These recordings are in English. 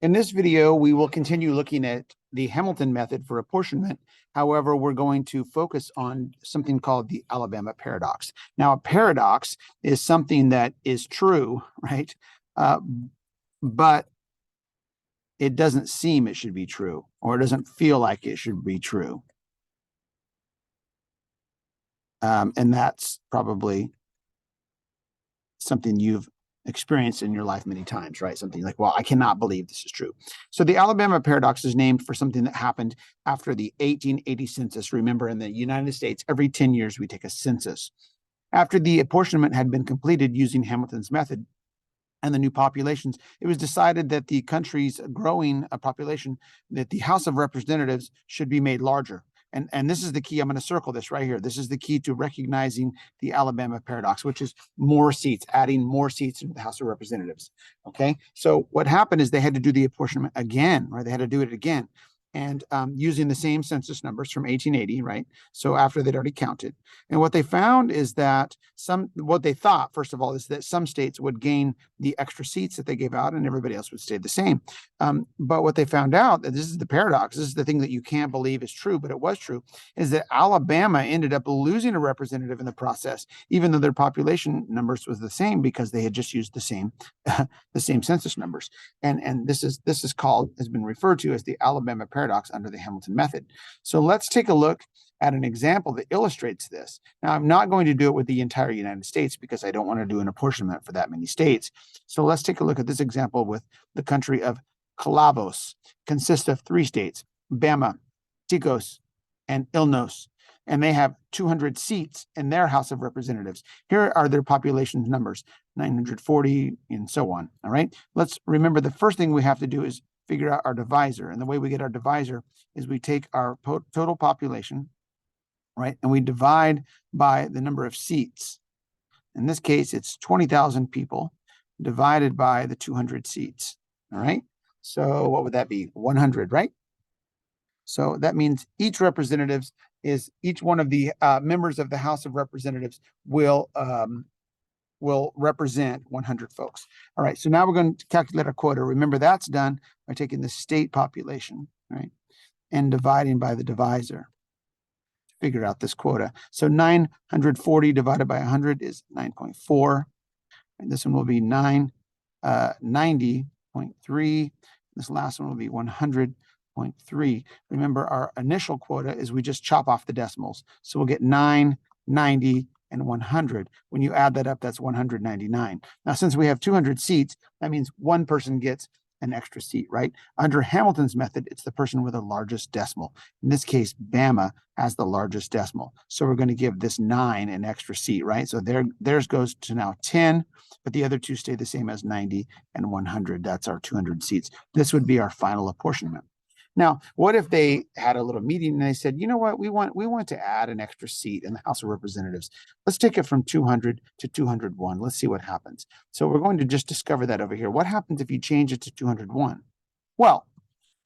In this video, we will continue looking at the Hamilton method for apportionment. However, we're going to focus on something called the Alabama paradox. Now, a paradox is something that is true, right? But it doesn't seem it should be true, or it doesn't feel like it should be true. And that's probably something you've experienced in your life many times, right? Something like, well, I cannot believe this is true. So the Alabama paradox is named for something that happened after the 1880 census. Remember, in the United States, every 10 years we take a census. After the apportionment had been completed using Hamilton's method and the new populations, it was decided that the country's growing population, that the House of Representatives should be made larger. And this is the key. I'm going to circle this right here. This is the key to recognizing the Alabama paradox, which is more seats, adding more seats into the House of Representatives. Okay. So what happened is they had to do the apportionment again, right? They had to do it again. And using the same census numbers from 1880, right? So after they'd already counted. And what they found is that what they thought, first of all, is that some states would gain the extra seats that they gave out and everybody else would stay the same. But what they found out, that this is the paradox, this is the thing that you can't believe is true, but it was true, is that Alabama ended up losing a representative in the process, even though their population numbers was the same because they had just used the same census numbers. And this is called, has been referred to as the Alabama paradox under the Hamilton method. So let's take a look at an example that illustrates this. Now, I'm not going to do it with the entire United States because I don't want to do an apportionment for that many states. So let's take a look at this example with the country of Calavos. Consists of 3 states, Bama, Ticos, and Illinois. And they have 200 seats in their House of Representatives. Here are their population numbers, 940 and so on. All right. Let's remember the first thing we have to do is figure out our divisor. And the way we get our divisor is we take our total population, right? And we divide by the number of seats. In this case, it's 20,000 people divided by the 200 seats. All right. So what would that be? 100, right? So that means each representative is each one of the members of the House of Representatives will represent 100 folks. All right, so now we're going to calculate our quota. Remember, that's done by taking the state population, right, and dividing by the divisor to figure out this quota. So 940 divided by 100 is 9.4. And this one will be 90.3. This last one will be 100.3. Remember, our initial quota is we just chop off the decimals. So we'll get 9, 90, and 100. When you add that up, that's 199. Now, since we have 200 seats, that means one person gets an extra seat, right? Under Hamilton's method, it's the person with the largest decimal. In this case, Bama has the largest decimal. So we're going to give this 9 an extra seat, right? So theirs goes to now 10, but the other two stay the same as 90 and 100. That's our 200 seats. This would be our final apportionment. Now, what if they had a little meeting and they said, you know what, we want to add an extra seat in the House of Representatives. Let's take it from 200 to 201. Let's see what happens. So we're going to just discover that over here. What happens if you change it to 201? Well,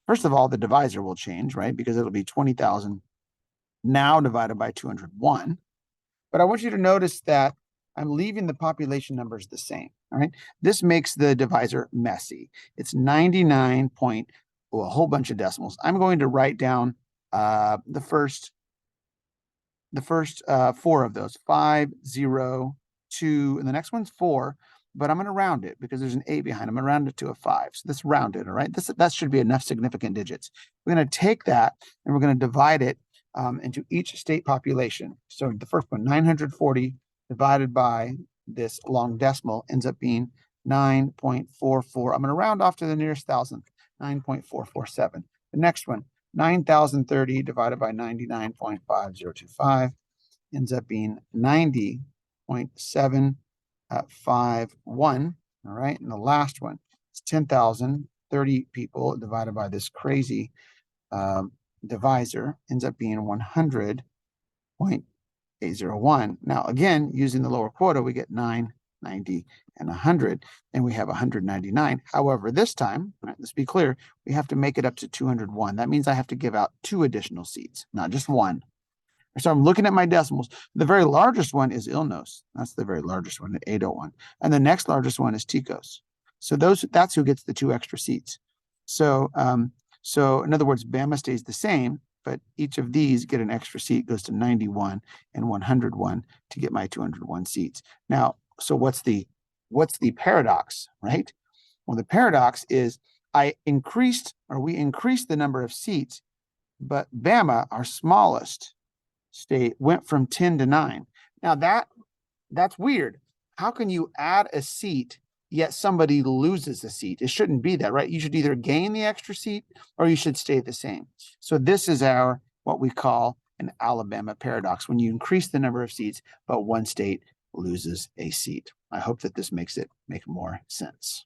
first of all, the divisor will change, right? Because it'll be 20,000 now divided by 201. But I want you to notice that I'm leaving the population numbers the same, all right? This makes the divisor messy. It's 99. A whole bunch of decimals. I'm going to write down the first 4 of those, 5, 0, 2, and the next one's 4, but I'm going to round it because there's an 8 behind. I'm going to round it to a 5. So that's rounded, all right? That should be enough significant digits. We're going to take that and we're going to divide it into each state population. So the first one, 940 divided by this long decimal ends up being 9.44. I'm going to round off to the nearest thousandth. 9.447. The next one, 9,030 divided by 99.5025 ends up being 90.751. All right. And the last one is 10,030 people divided by this crazy divisor ends up being 100.801. Now, again, using the lower quota, we get 9, 90, and 100, and we have 199. However, this time, right, let's be clear, we have to make it up to 201. That means I have to give out 2 additional seats, not just 1. So I'm looking at my decimals. The very largest one is Illinois. That's the very largest one at 801. And the next largest one is Ticos. So that's who gets the 2 extra seats. So in other words, Bama stays the same, but each of these get an extra seat, goes to 91 and 101 to get my 201 seats. Now, so what's the paradox, right? Well, the paradox is we increased the number of seats, but Bama, our smallest state, went from 10 to 9. Now that's weird. How can you add a seat yet somebody loses a seat? It shouldn't be that, right? You should either gain the extra seat or you should stay the same. So this is what we call an Alabama paradox, when you increase the number of seats, but one state loses a seat. I hope that this makes more sense.